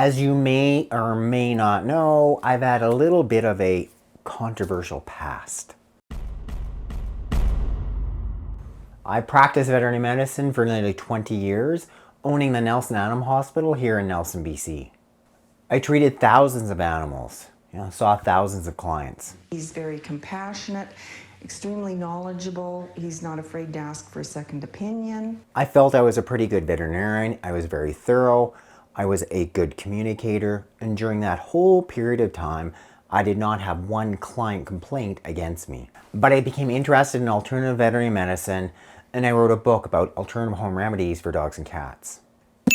As you may or may not know, I've had a little bit of a controversial past. I practiced veterinary medicine for nearly 20 years, owning the Nelson Animal Hospital here in Nelson, BC. I treated thousands of animals, saw thousands of clients. He's very compassionate, extremely knowledgeable. He's not afraid to ask for a second opinion. I felt I was a pretty good veterinarian. I was very thorough. I was a good communicator. And during that whole period of time, I did not have one client complaint against me. But I became interested in alternative veterinary medicine, and I wrote a book about alternative home remedies for dogs and cats.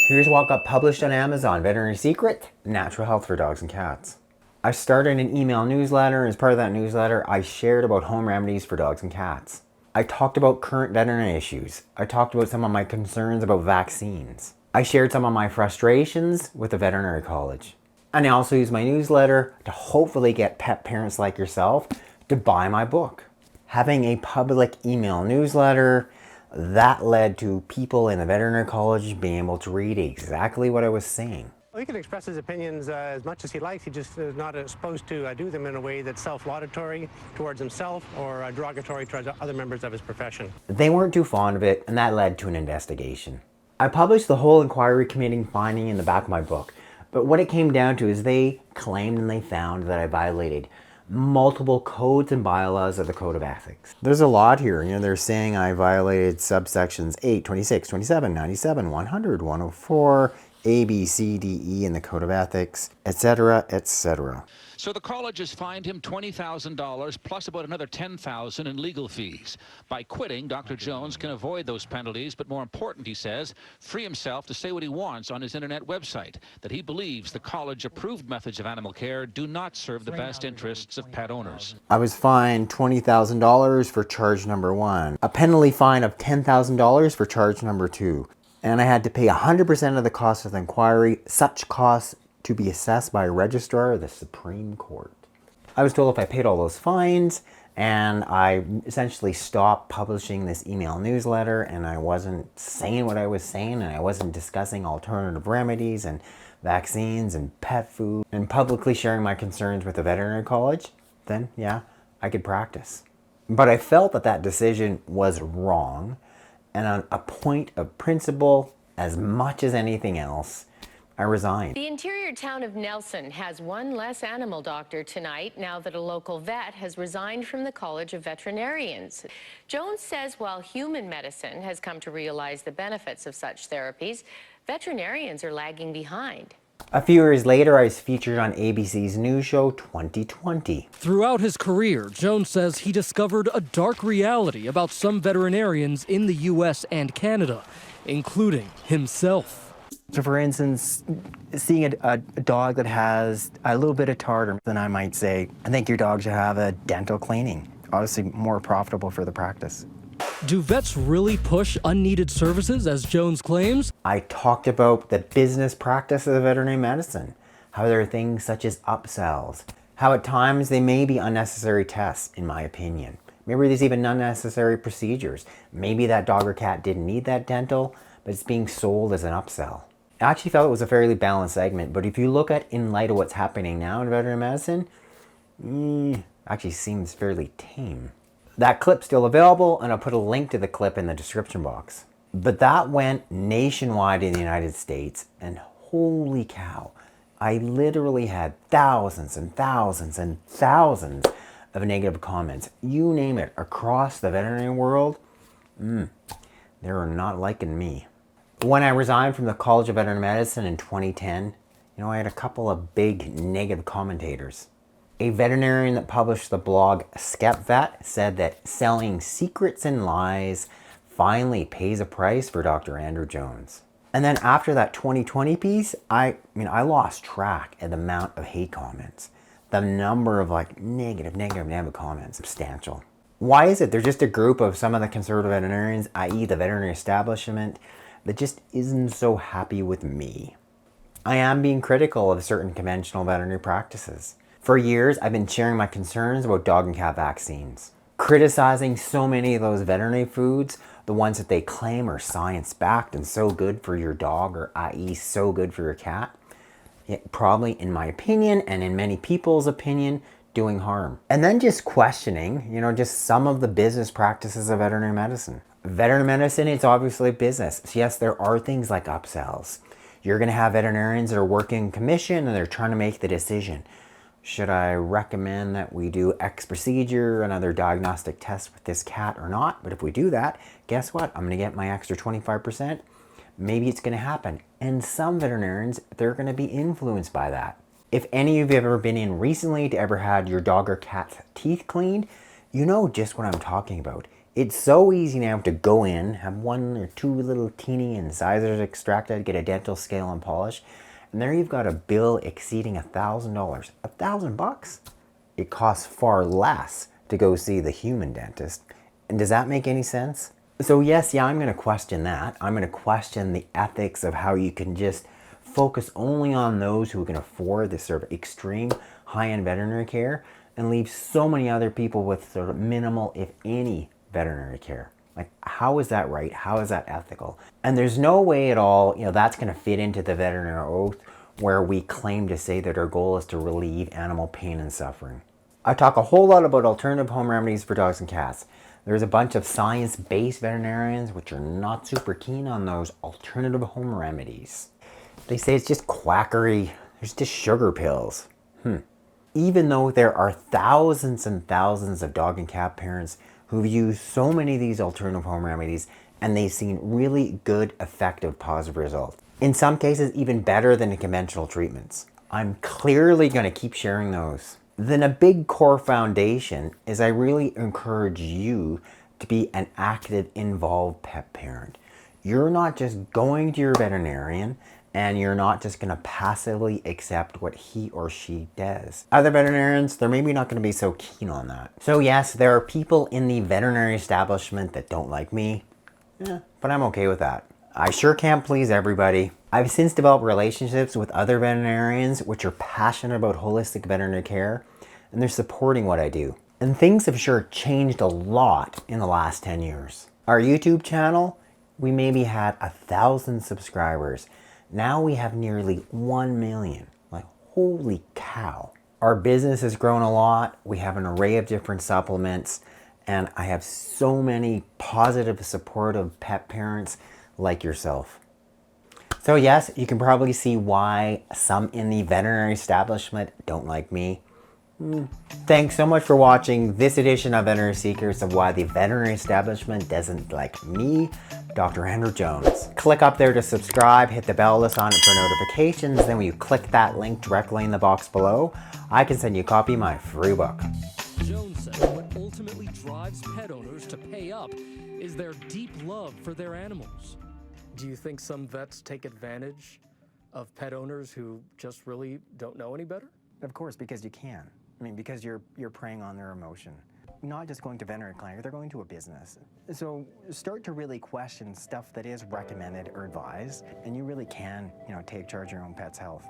Here's what got published on Amazon: Veterinary Secrets, Natural Health for Dogs and Cats. I started an email newsletter, and as part of that newsletter, I shared about home remedies for dogs and cats. I talked about current veterinary issues. I talked about some of my concerns about vaccines. I shared some of my frustrations with the veterinary college. And I also used my newsletter to hopefully get pet parents like yourself to buy my book. Having a public email newsletter, that led to people in the veterinary college being able to read exactly what I was saying. Well, he can express his opinions as much as he likes. He just is not supposed to do them in a way that's self-laudatory towards himself or derogatory towards other members of his profession. They weren't too fond of it, and that led to an investigation. I published the whole inquiry committee finding in the back of my book, but what it came down to is they claimed and they found that I violated multiple codes and bylaws of the Code of Ethics. There's a lot here. They're saying I violated subsections 8, 26, 27, 97, 100, 104, A, B, C, D, E in the Code of Ethics, etc., etc. So the college has fined him $20,000 plus about another $10,000 in legal fees. By quitting, Dr. Jones can avoid those penalties, but more important, he says, free himself to say what he wants on his internet website, that he believes the college-approved methods of animal care do not serve the best interests of pet owners. I was fined $20,000 for charge number 1, a penalty fine of $10,000 for charge number 2. And I had to pay 100% of the cost of the inquiry, such costs to be assessed by a registrar of the Supreme Court. I was told if I paid all those fines, and I essentially stopped publishing this email newsletter, and I wasn't saying what I was saying, and I wasn't discussing alternative remedies and vaccines and pet food, and publicly sharing my concerns with the veterinary college, then yeah, I could practice. But I felt that that decision was wrong, and on a point of principle, as much as anything else, I resigned. The interior town of Nelson has one less animal doctor tonight now that a local vet has resigned from the College of Veterinarians. Jones says while human medicine has come to realize the benefits of such therapies, veterinarians are lagging behind. A few years later, I was featured on ABC's news show 2020. Throughout his career, Jones says he discovered a dark reality about some veterinarians in the U.S. and Canada, including himself. So for instance, seeing a dog that has a little bit of tartar, then I might say, I think your dog should have a dental cleaning. Obviously more profitable for the practice. Do vets really push unneeded services, as Jones claims? I talked about the business practice of veterinary medicine, how there are things such as upsells, how at times they may be unnecessary tests, in my opinion. Maybe there's even unnecessary procedures. Maybe that dog or cat didn't need that dental, but it's being sold as an upsell. I actually felt it was a fairly balanced segment, but if you look at in light of what's happening now in veterinary medicine, actually seems fairly tame. That clip's still available, and I'll put a link to the clip in the description box. But that went nationwide in the United States, and holy cow, I literally had thousands and thousands and thousands of negative comments. You name it, across the veterinary world, they were not liking me. When I resigned from the College of Veterinary Medicine in 2010, I had a couple of big negative commentators. A veterinarian that published the blog SkepVet said that selling secrets and lies finally pays a price for Dr. Andrew Jones. And then after that 2020 piece, I lost track of the amount of hate comments. The number of negative comments, substantial. Why is it? They're just a group of some of the conservative veterinarians, i.e. the veterinary establishment, that just isn't so happy with me. I am being critical of certain conventional veterinary practices. For years, I've been sharing my concerns about dog and cat vaccines, criticizing so many of those veterinary foods, the ones that they claim are science-backed and so good for your dog, or i.e. so good for your cat. Probably, in my opinion, and in many people's opinion, doing harm. And then just questioning, just some of the business practices of veterinary medicine. Veterinary medicine, it's obviously business. So yes, there are things like upsells. You're going to have veterinarians that are working commission and they're trying to make the decision. Should I recommend that we do X procedure, another diagnostic test with this cat or not? But if we do that, guess what? I'm going to get my extra 25%. Maybe it's going to happen. And some veterinarians, they're going to be influenced by that. If any of you have ever been in recently to ever had your dog or cat's teeth cleaned, you know just what I'm talking about. It's so easy now to go in, have 1 or 2 little teeny incisors extracted, get a dental scale and polish, and there you've got a bill exceeding $1,000. $1,000? It costs far less to go see the human dentist. And does that make any sense? So yes, I'm going to question that. I'm going to question the ethics of how you can just focus only on those who can afford this sort of extreme high-end veterinary care and leave so many other people with sort of minimal, if any, veterinary care. Like, how is that right? How is that ethical? And there's no way at all, that's going to fit into the veterinary oath where we claim to say that our goal is to relieve animal pain and suffering. I talk a whole lot about alternative home remedies for dogs and cats. There's a bunch of science-based veterinarians which are not super keen on those alternative home remedies. They say it's just quackery. There's just sugar pills. Even though there are thousands and thousands of dog and cat parents who've used so many of these alternative home remedies and they've seen really good, effective, positive results. In some cases, even better than the conventional treatments. I'm clearly going to keep sharing those. Then a big core foundation is I really encourage you to be an active, involved pet parent. You're not just going to your veterinarian and you're not just going to passively accept what he or she does. Other veterinarians, they're maybe not going to be so keen on that. So yes, there are people in the veterinary establishment that don't like me, but I'm okay with that. I sure can't please everybody. I've since developed relationships with other veterinarians which are passionate about holistic veterinary care, and they're supporting what I do. And things have sure changed a lot in the last 10 years. Our YouTube channel, we maybe had 1,000 subscribers. Now we have nearly 1 million. Like, holy cow. Our business has grown a lot. We have an array of different supplements, and I have so many positive, supportive pet parents like yourself. So yes, you can probably see why some in the veterinary establishment don't like me. Thanks so much for watching this edition of Veterinary Secrets of Why the Veterinary Establishment Doesn't Like Me, Dr. Andrew Jones. Click up there to subscribe, hit the bell to sign up for notifications, then when you click that link directly in the box below, I can send you a copy of my free book. Jones says what ultimately drives pet owners to pay up is their deep love for their animals. Do you think some vets take advantage of pet owners who just really don't know any better? Of course, because you can. Because you're preying on their emotion. Not just going to veterinary clinic, they're going to a business. So start to really question stuff that is recommended or advised, and you really can, take charge of your own pet's health.